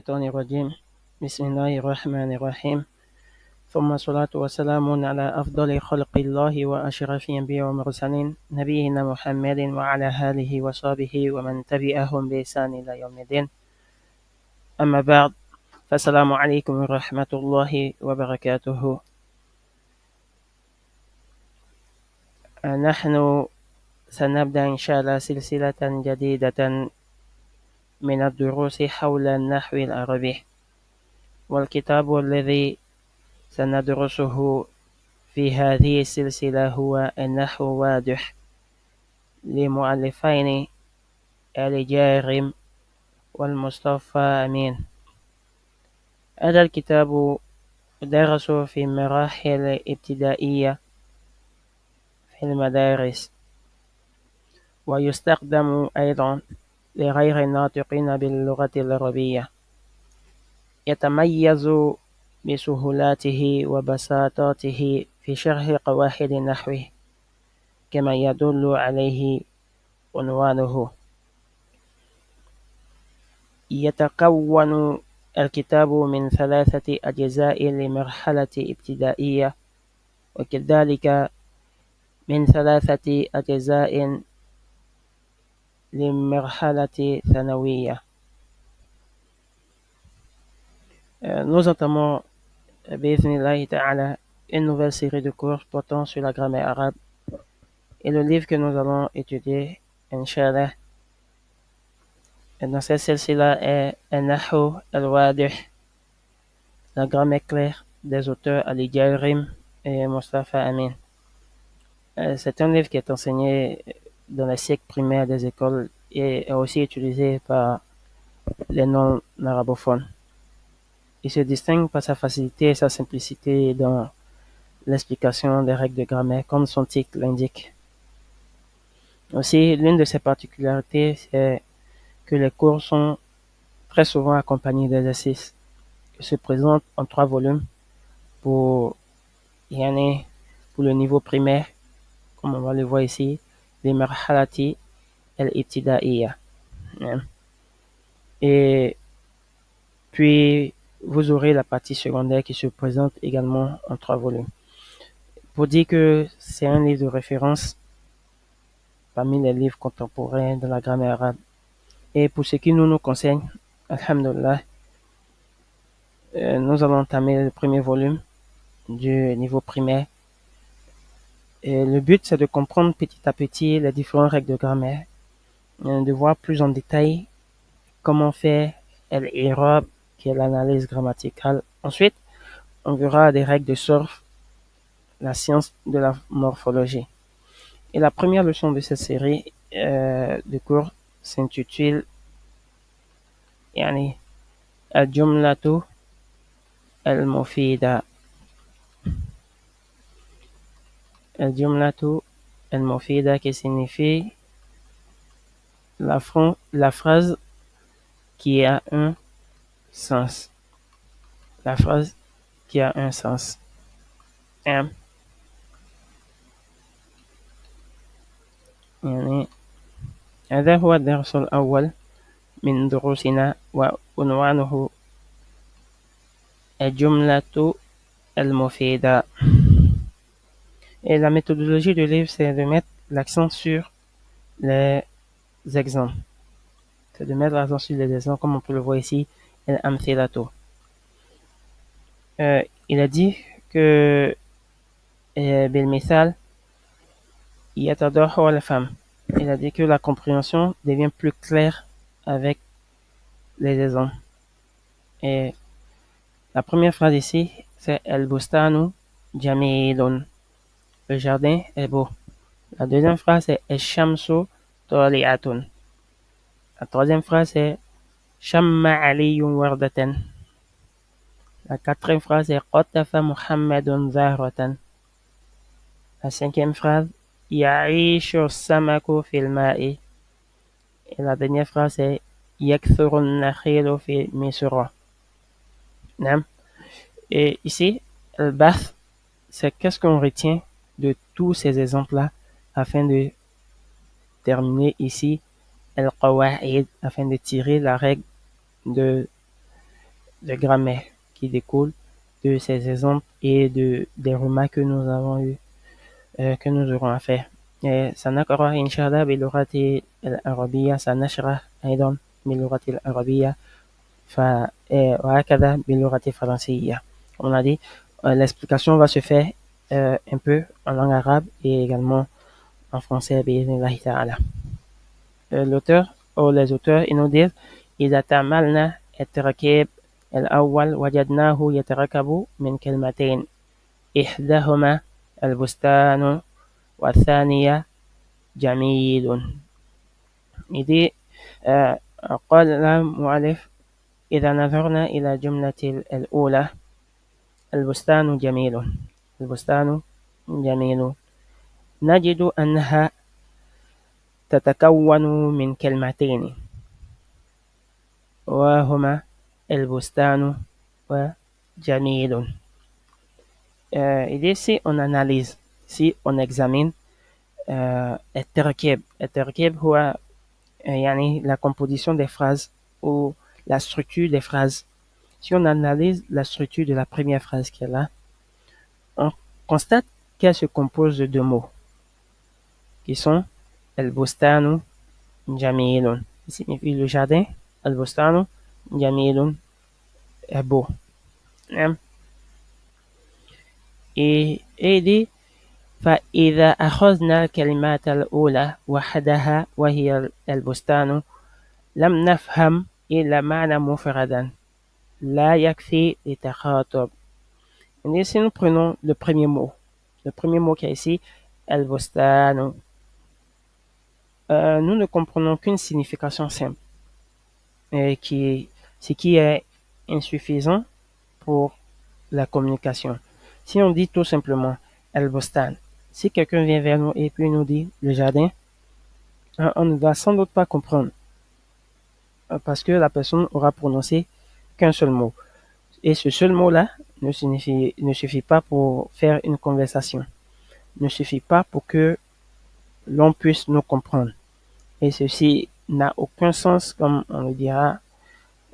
الشيطان الرجيم بسم الله الرحمن الرحيم ثم الصلاة والسلام على أفضل خلق الله وأشرف الأنبياء والمرسلين نبينا محمد وعلى آله وصحبه ومن تبعهم بإحسان إلى يوم الدين أما بعد فالسلام عليكم ورحمة الله وبركاته. نحن سنبدأ إن شاء الله سلسلة جديدة من الدروس حول النحو العربي، والكتاب الذي سندرسه في هذه السلسلة هو النحو واضح لمؤلفين الجارم والمصطفى أمين. هذا الكتاب درس في مراحل ابتدائية في المدارس، ويستخدم أيضا لغير الناطقين باللغة العربية. يتميز بسهولته وبساطته في شرح قواعد النحو كما يدل عليه عنوانه. يتكون الكتاب من 3 أجزاء لمرحلة ابتدائية، وكذلك من 3 أجزاء لمرحلة ثانوية. Nous entamons بإذن ta'ala une nouvelle série de cours portant sur la grammaire arabe, et le livre que nous allons étudier, Inch'Allah, dans cette silsila est An-Nahw al-Wadih, la grammaire claire des auteurs Ali Jairim et Mustafa Amin. C'est un livre qui est enseigné dans les cycles primaires des écoles et est aussi utilisé par les non-arabophones. Il se distingue par sa facilité et sa simplicité dans l'explication des règles de grammaire, comme son titre l'indique. Aussi, l'une de ses particularités, c'est que les cours sont très souvent accompagnés d'exercices qui se présentent en 3 volumes pour le niveau primaire, comme on va le voir ici, les marhalati al-ibtidaiya. Et puis, vous aurez la partie secondaire qui se présente également en 3 volumes. Pour dire que c'est un livre de référence parmi les livres contemporains de la grammaire arabe. Et pour ce qui nous concerne, alhamdulillah, nous allons entamer le premier volume du niveau primaire. Et le but, c'est de comprendre petit à petit les différentes règles de grammaire, de voir plus en détail comment faire l'irab, qui est l'analyse grammaticale. Ensuite, on verra des règles de surf, la science de la morphologie. Et la première leçon de cette série de cours s'intitule Al-Jumlatu al-Mufida. Al-Jumlatu al-Mufida, qui signifie la phrase qui a un sens. La phrase qui a un sens. هذا هو الدرس الأول من دروسنا، وعنوانه الجملة المفيدة. Et la méthodologie du livre, c'est de mettre l'accent sur les exemples. C'est de mettre l'accent sur les exemples, comme on peut le voir ici, al-amthilatu. Il a dit que بالمثال يتضح الفهم. Il a dit que la compréhension devient plus claire avec les exemples. Et la première phrase ici, c'est al-bustanu jamilun. Le jardin est beau. La deuxième phrase, c'est al-shamsu tali'atun. La troisième phrase, c'est shamma aliyun wardatan. La quatrième phrase, c'est qatafa muhammadun zahratan. La cinquième phrase, ya'ishu samaku fil ma'i. Et la dernière phrase, c'est yakthurun nakhilu fi misra. Et ici, al-bath, c'est qu'est-ce qu'on retient de tous ces exemples-là afin de terminer ici al-qawa'id, afin de tirer la règle de de grammaire qui découlent de ces exemples et des remarques que nous avons eues, que nous aurons à faire. سنقرأ إن شاء الله باللغة العربية سنشرح أيضا باللغة العربية وهكذا باللغة الفرنسية. On a dit, l'explication va se faire un peu en langue arabe et également en français بإذن الله تعالى. L'auteur ou les auteurs ils nous disent إذا تأملنا التركيب الأول وجدناه يتركب من كلمتين إحداهما البستان والثانية جميل. Il dit, قال المؤلف إذا نظرنا إلى الجملة الأولى البستان جميل البستان جميل نجد أنها تتكون من كلمتين وهما البستان وجميل. Il dit si on analyse, si on examine التركيب هو يعني la composition des phrases ou la structure des phrases. Si on analyse la structure de la première phrase qui est là, on constate qu'elle se compose de deux mots qui sont el-bustanu jamilun, qui signifie le jardin, el-bustanu jamilun est beau. Et il dit فإذا أخذنا الكلمات الأولى وحدها وهي البستان لم نفهم إلا معنى مفردا لا يكفي للتخاطب. Et si nous prenons le premier mot qui est ici, el-bustanu, nous ne comprenons qu'une signification simple, ce qui est insuffisant pour la communication. Si on dit tout simplement el-bustan, si quelqu'un vient vers nous et puis nous dit le jardin, on ne va sans doute pas comprendre parce que la personne aura prononcé qu'un seul mot. Et ce seul mot-là ne suffit pas pour faire une conversation, ne suffit pas pour que l'on puisse nous comprendre. Et ceci n'a aucun sens, comme on le dira,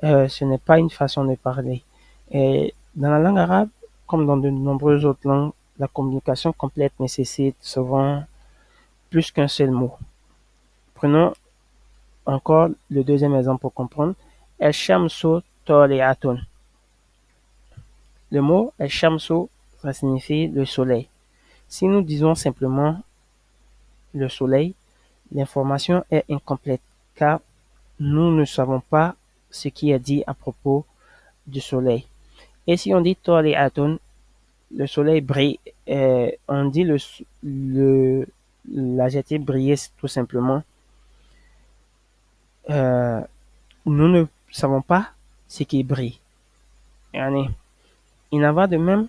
ce n'est pas une façon de parler. Et dans la langue arabe, comme dans de nombreuses autres langues, la communication complète nécessite souvent plus qu'un seul mot. Prenons encore le deuxième exemple pour comprendre. El-shamsu tali'atun. Le mot el-shamsu, ça signifie le soleil. Si nous disons simplement le soleil, l'information est incomplète car nous ne savons pas ce qui est dit à propos du soleil. Et si on dit tali'atun, le soleil brille, on dit l'adjectif briller tout simplement. Nous ne savons pas ce qui brille. Il en va de même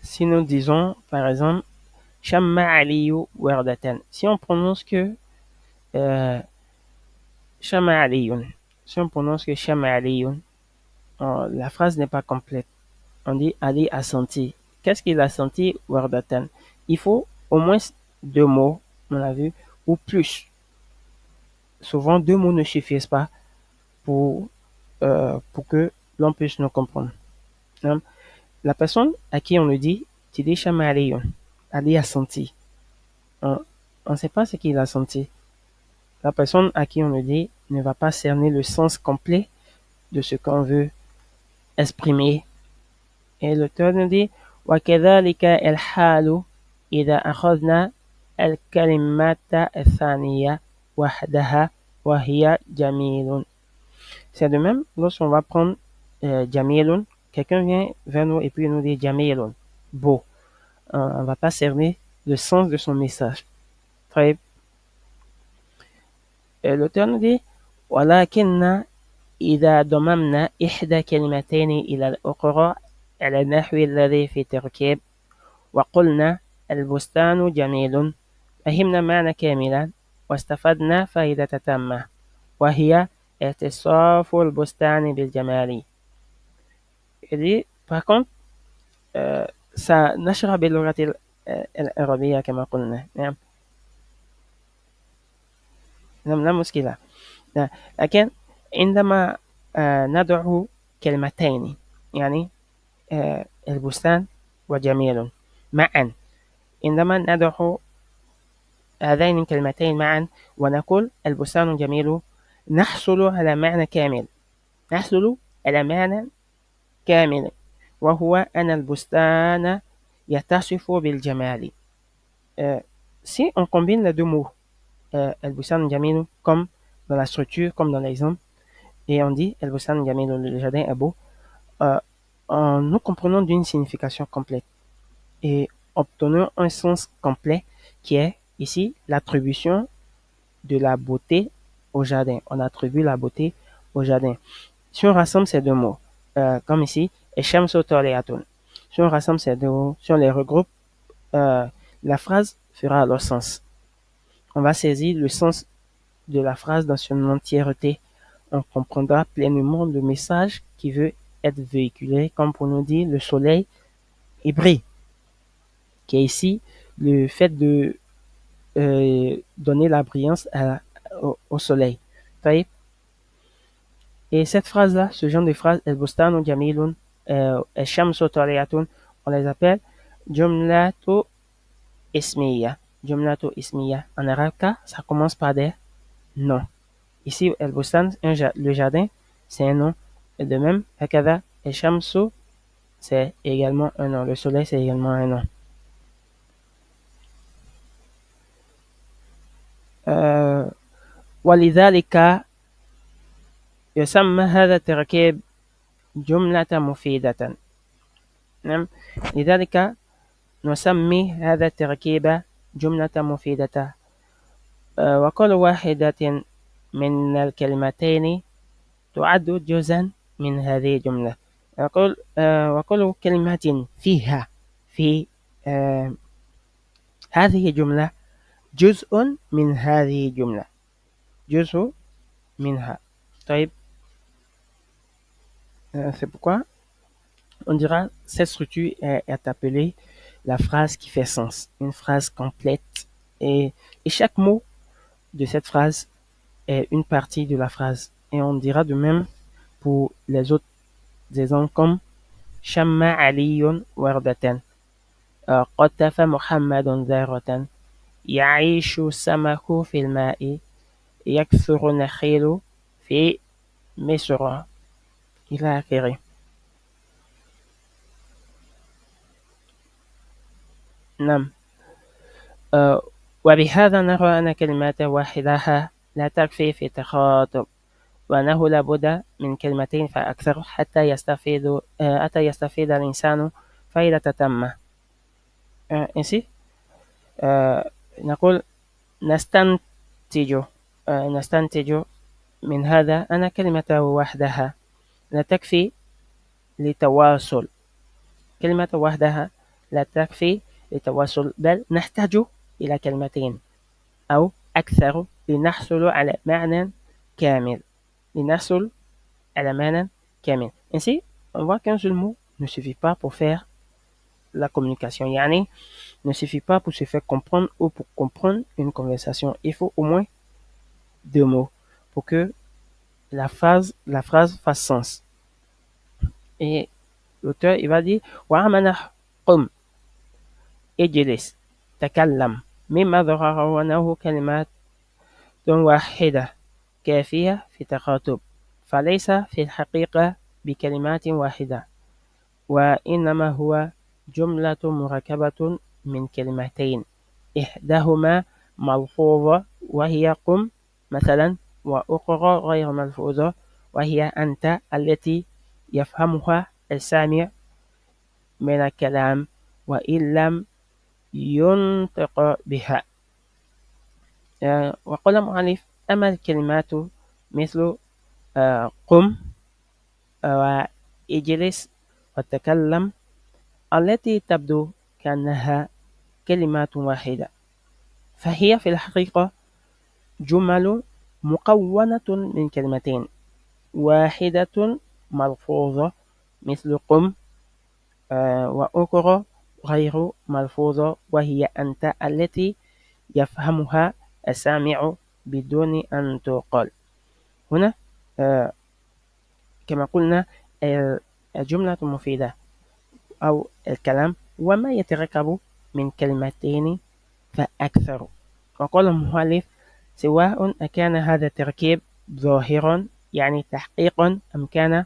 si nous disons, par exemple, Shamma Aliyu Wardatan. Si on prononce que Shamma Aliyun, si on prononce que Shamma Aliyun, la phrase n'est pas complète. On dit Ali a senti. Qu'est-ce qu'il a senti Wardatan? Il faut au moins deux mots, on l'a vu, ou plus. Souvent, deux mots ne suffisent pas pour que l'on puisse nous comprendre. La personne à qui on le dit, tu dis Shamma Aliyun, Ali a senti. On ne sait pas ce qu'il a senti. La personne à qui on le dit ne va pas cerner le sens complet de ce qu'on veut exprimer. Et l'auteur nous dit وكذلك الحال إذا أخذنا الكلمة الثانية وحدها وهي جميل. C'est de même lorsqu'on va prendre jamilun, quelqu'un vient vers nous et puis nous dit jamilun, beau. On ne va pas cerner le sens de son message. Très. L'auteur nous dit ولكن إذا ضممنا إحدى كلمتين إلى الأخرى على النحو الذي في التركيب وقلنا البستان جميل فهمنا معنى كاملا واستفدنا فائدة تامة وهي اتصاف البستان بالجمال. Il dit, par contre, سنشرح باللغة العربية كما قلنا. نعم. لا مشكلة. لكن عندما ندعو كلمتين يعني البستان وجميل معا. عندما ندعو هذين الكلمتين معا ونقول البستان جميل نحصل على معنى كامل، نحصل على معنى كامل، وهو أن البستان يتصف بالجمال. Si on combine les deux mots, El Bustan Jamil, comme dans la structure, comme dans l'exemple, et on dit El Bustan Jamil, le jardin est beau, euh, nous comprenons d'une signification complète et obtenons un sens complet qui est ici l'attribution de la beauté au jardin. On attribue la beauté au jardin. Si on rassemble ces deux mots, comme ici, Esham Sotoleatun, si on rassemble ces deux mots, si on les regroupe, la phrase fera alors sens. On va saisir le sens de la phrase dans son entièreté. On comprendra pleinement le message qui veut être véhiculé, comme pour nous dire le soleil brille, qui est ici le fait de donner la brillance au soleil. Et cette phrase-là, ce genre de phrase, El Bustanu Jamilun, El Shamsu Tariatun, on les appelle Jumlatu Ismiya. Jumlatu Ismiya. En arabe, ça commence par des noms. Ici, El Bustan, le jardin, c'est un nom. Et de même, Hakada, El Shamsu, c'est également un nom. Le soleil, c'est également un nom. ولذلك يسمى هذا التركيب جملة مفيدة. نعم، لذلك نسمي هذا التركيب جملة مفيدة. وكل واحدة من الكلمتين تعد جزءا من هذه الجملة. وكل كلمة فيها في هذه الجملة جزء من هذه الجملة، جزء منها. طيب، c'est pourquoi on dira cette structure est appelée la phrase qui fait sens, une phrase complète, et chaque mot de cette phrase est une partie de la phrase. Et on dira de même pour les autres exemples comme Shamma Aliyun Wardatan, قطف محمد ذرة، يعيش السمك في الماء، يكثر النخيل في مصر إلى آخره. نعم. وبهذا نرى أن كلمات واحدة لا تكفي في التخاطب، وأنه لابد من كلمتين فأكثر حتى يستفيد الإنسان فائدة تامة. Ainsi, نقول نستنتج من هذا أن كلمة وحدها لا تكفي للتواصل. كلمة وحدها لا تكفي للتواصل، بل نحتاج إلى كلمتين أو أكثر لنحصل على معنى كامل. Ainsi, on voit qu'un seul mot ne suffit pas pour faire la communication. Yani, ne suffit pas pour se faire comprendre ou pour comprendre une conversation. Il faut au moins deux mots pour que la phrase fasse sens. Et l'auteur, il va dire وَعَمَنَ قُمْ اجلس تكلم مما ظهر أنه كلمات واحدة كافية في التخاطب، فليس في الحقيقة بكلمات واحدة، وإنما هو جملة مركبة من كلمتين إحداهما ملفوظة وهي قم مثلا، وأخرى غير ملفوظة وهي أنت التي يفهمها السامع من الكلام وإن لم ينطق بها. وقال المؤلف أما الكلمات مثل قم واجلس وتكلم التي تبدو كأنها كلمات واحدة، فهي في الحقيقة جمل مكونة من كلمتين، واحدة ملفوظة مثل قم، وأخرى غير ملفوظة وهي أنت التي يفهمها السامع بدون أن تقال. هنا كما قلنا الجملة المفيدة أو الكلام وما يتركب من كلمتين فأكثر. وقال المؤلف سواء أكان هذا التركيب ظاهرا يعني تحقيقا أم كان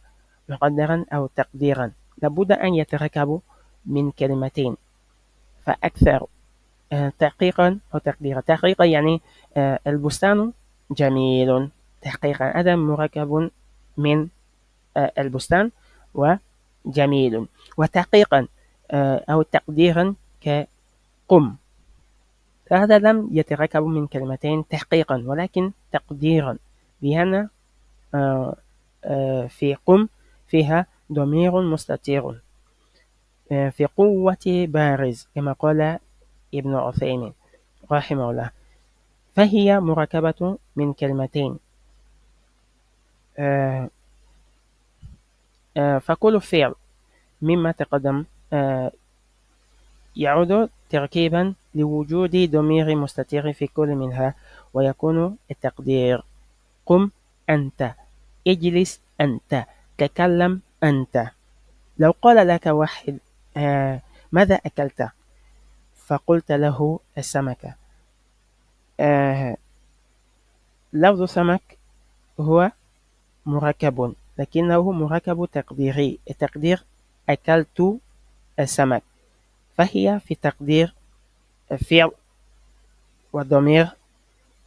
مقدرا أو تقديرا لابد أن يتركب من كلمتين فأكثر تحقيقا أو تقديرا. تحقيقا يعني البستان جميل، تحقيقا هذا مركب من البستان وجميل. وتحقيقا أو تقديرا كقم، فهذا لم يتركب من كلمتين تحقيقا ولكن تقديرا، لأن في قم فيها ضمير مستتر في قوة بارز كما قال ابن عثيمين رحمه الله، فهي مركبة من كلمتين. فكل فعل مما تقدم يعود تركيبا لوجود ضمير مستتر في كل منها، ويكون التقدير قم أنت، اجلس أنت، تكلم أنت. لو قال لك واحد ماذا أكلت؟ فقلت له السمكة. لفظ سمك هو مركب لكنه مركب تقديري، التقدير أكلت السمك، فهي في تقدير فعل وضمير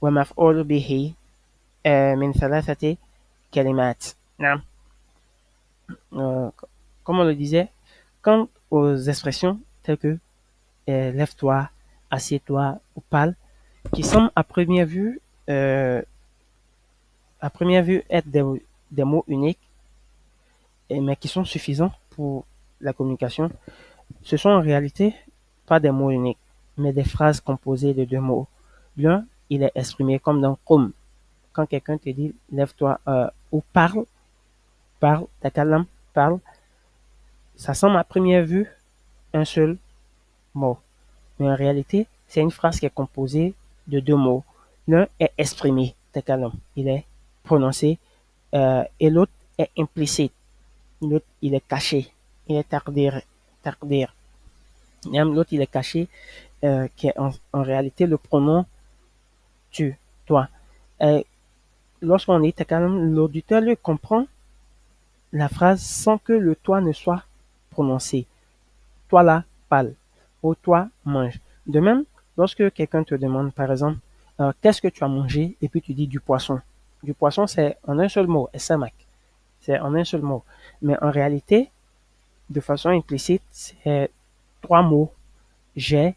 ومفعول به من 3 كلمات. نعم. Comme on le disait, quant aux expressions telles que lève-toi, assieds-toi ou parle, qui semblent à première vue être des mots uniques, mais qui sont suffisants pour la communication, ce sont en réalité pas des mots uniques, mais des phrases composées de 2 mots. L'un, il est exprimé comme dans qum. Quand quelqu'un te dit lève-toi ou parle, takalam, parle, ça semble à première vue un seul mot. Mais en réalité, c'est une phrase qui est composée de 2 mots. L'un est exprimé, takalam, il est prononcé, et l'autre est implicite. L'autre, il est caché, il est tardir. L'autre, il est caché, qui est en réalité le pronom tu, toi. Lorsqu'on dit takalam, l'auditeur lui comprend la phrase sans que le toi ne soit prononcé. Toi là, parle. Ou toi, mange. De même, lorsque quelqu'un te demande, par exemple, qu'est-ce que tu as mangé? Et puis tu dis du poisson. Du poisson, c'est en un seul mot, samak. C'est en un seul mot. Mais en réalité, de façon implicite, c'est 3 mots. J'ai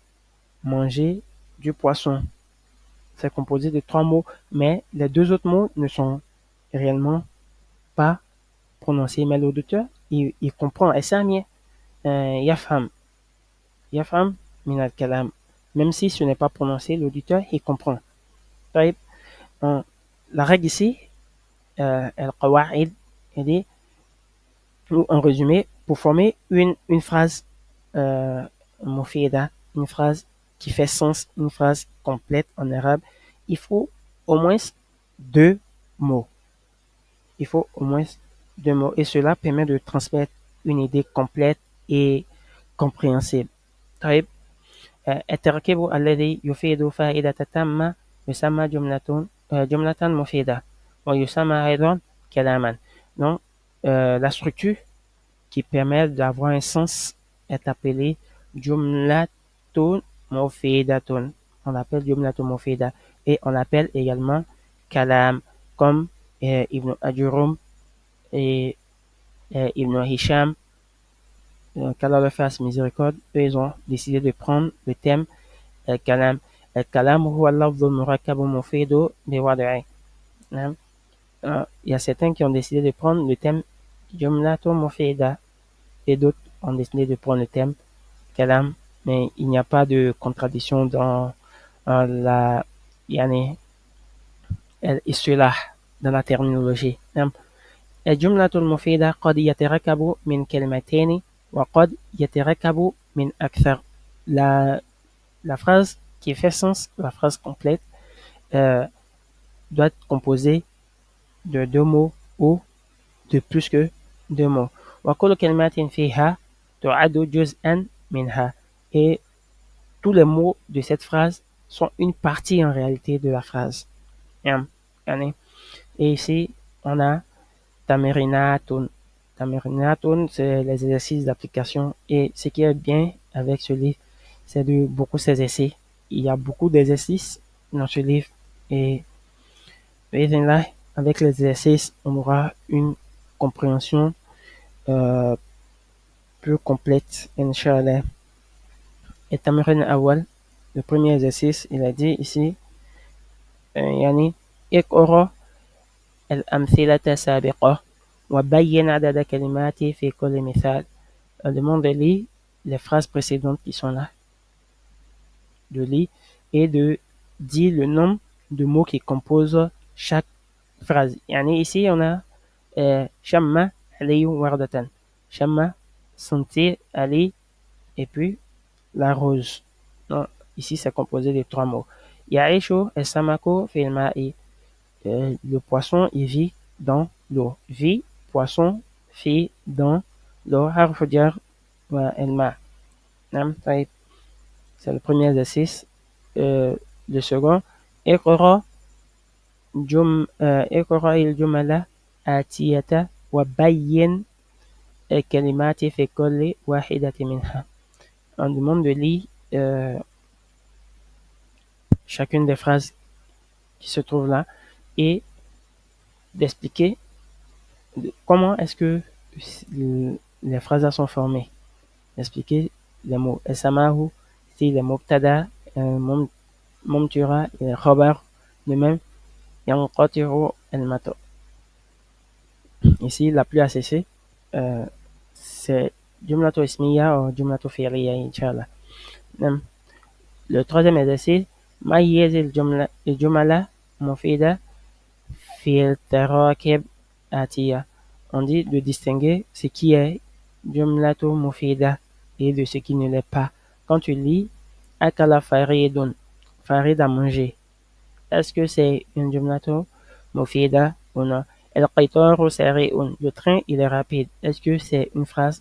mangé du poisson. C'est composé de 3 mots, mais les 2 autres mots ne sont réellement pas prononcés. Mais l'auditeur, il comprend. Et ça, yafham. Yafham min al-kalam. Même si ce n'est pas prononcé, l'auditeur, il comprend. La règle ici, al-qawa'id, elle dit, en résumé, pour former une phrase mufida, une phrase qui fait sens, une phrase complète en arabe, il faut au moins 2 mots. Il faut au moins 2 mots. Et cela permet de transmettre une idée complète et compréhensible. طيب التركيب الذي يفيد فائدة تامة يسمى جملة مفيدة ويسمى أيضا كلاما. Donc, la structure qui permet d'avoir un sens est appelée jumlatun mufidatun. On l'appelle jumlatun mufida et on l'appelle également kalam, comme Ibn Ajurum et Ibn Hisham, qu'Allah leur fasse miséricorde, eux ils ont décidé de prendre le thème kalam. Kalam huwa al-lafdhu al-murakkabu mufidu biwad'i. Il y a certains qui ont décidé de prendre le thème jumlatun mufida et d'autres ont décidé de prendre le thème kalam, mais il n'y a pas de contradiction dans la yani istilah, dans la terminologie. الجملة المفيدة قد يتركب من كلمتين وقد يتركب من أكثر. La phrase qui fait sens, la phrase complète, doit être composée de 2 mots ou de plus que deux mots. وكل كلمات فيها تعد جزءا منها. Et tous les mots de cette phrase sont une partie en réalité de la phrase. Et ici, on a Tamarinatun. Tamarinatun, c'est les exercices d'application. Et ce qui est bien avec ce livre, c'est de beaucoup s'exercer. Il y a beaucoup d'exercices dans ce livre. Et là, avec les exercices, on aura une compréhension euh, plus complète, Inch'Allah. Et Tamarin Awal, le premier exercice, il a dit ici, يعني اقرأ الأمثلة السابقة وبين عدد كلمات في كل مثال. Elle demande de lire les phrases précédentes qui sont là, de lire et de dire le nombre de mots qui composent chaque phrase. يعني ici on a شم علي وردة. شم, sentir, aller, et puis la rose. Non, ici c'est composé de trois mots. يعيش السمك في الماء. Le poisson, il vit dans l'eau. Vit, poisson, vit dans l'eau. حرف جر والماء. نعم. طيب. C'est le premier exercice. Le second, اقرأ اقرأ الجمل آتية وبين الكلمات في كل واحدة منها. On demande de lire chacune des phrases qui se trouvent là et d'expliquer comment est-ce que les phrases sont formées. Expliquer les mots. Esamahu, c'est les mubtada, mumtura et les khabar. De même, yanqatiru al-mato. Ici, la plus ACC, c'est jumlato ismiya ou jumlato fi'liya, Inch'Allah. Le troisième exercice, mayyez al-jumla mufida fi al-tarakib atiya. On dit de distinguer ce qui est jumlato mufida et de ce qui ne l'est pas. Quand tu lis akala faridun, farid a mangé, est-ce que c'est une jumlato mufida ou non? El qaitaru sari'un, le train il est rapide, est-ce que c'est une phrase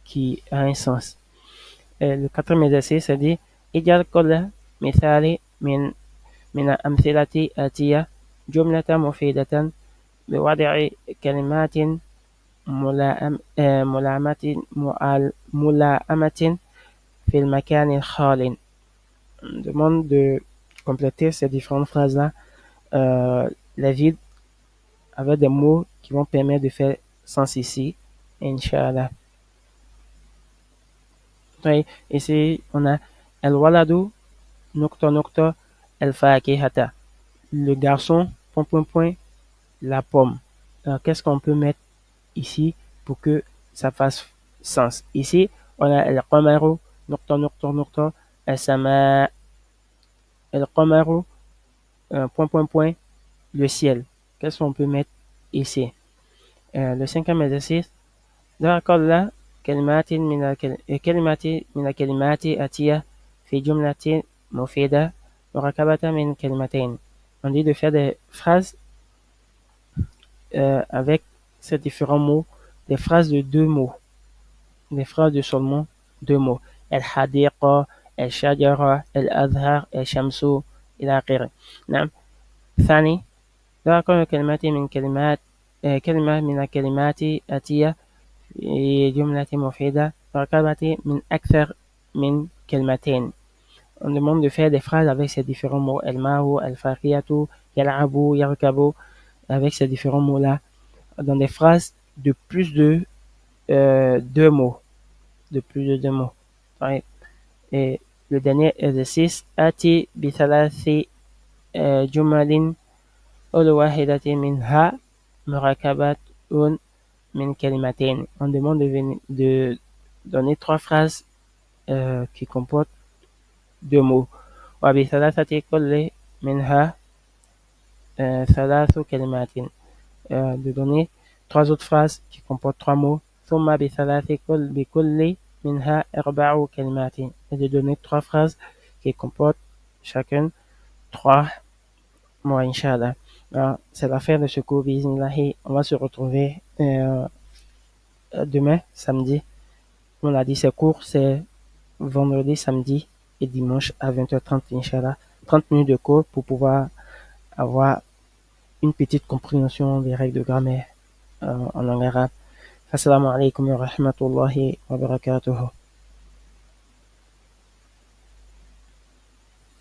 qui a un sens? Le quatrième exercice, c'est dit ijal kulla mithali min amthilati atiya jumlata mufidatan بوضع كلمات ملائمة في المكان الخالي. On demande de compléter ces différentes phrases-là, les vides, avec des mots qui vont permettre de faire sens ici, Inch'Allah. Oui, ici, on a El-Waladu, Nukta Nukta, El-Fakihata. Le garçon, point, point, point, la pomme. Alors, qu'est-ce qu'on peut mettre ici pour que ça fasse sens? Ici, on a El-Qamaru, Nukta Nukta Nukta, El-Sama, El-Qamaru, point, point, point, le ciel. Qu'est-ce qu'on peut mettre ici? Le cinquième exercice, ذكر الله كلمات من الكلمات آتية في جملة مفيدة مركبة من كلمتين. On dit de faire des phrases avec ces différents mots, des phrases de deux mots, des phrases de seulement deux mots. الحديقة, الشجرة, الأزهر, الشمس إلى آخره. نعم. ثاني، ذكر كلمة من الكلمات آتية في جملة مفيدة مركبة من أكثر من كلمتين. On demande de faire des phrases avec ces différents mots. الماء, الفاكهة, يلعب, يركب, avec ces différents mots-là, dans des phrases de plus de deux mots. De plus de deux mots. Ouais. Et le dernier exercice, آتي بثلاث جمل كل واحدة منها مركبة من كلمتين. On demande de donner trois phrases qui comportent deux mots. وبثلاثة كل منها ثلاث كلمات. De donner trois autres phrases qui comportent trois mots. ثم بكل منها أربع كلمات. Et de donner trois phrases qui comportent chacune trois mots, Inch'Allah. Alors, c'est la fin de ce cours, bismillahi. On va se retrouver demain, samedi. On a dit ces cours, c'est vendredi, samedi et dimanche à 20h30, Inch'Allah. 30 minutes de cours pour pouvoir avoir une petite compréhension des règles de grammaire en langue arabe. Assalamu alaikum wa rahmatullahi wa barakatuhu.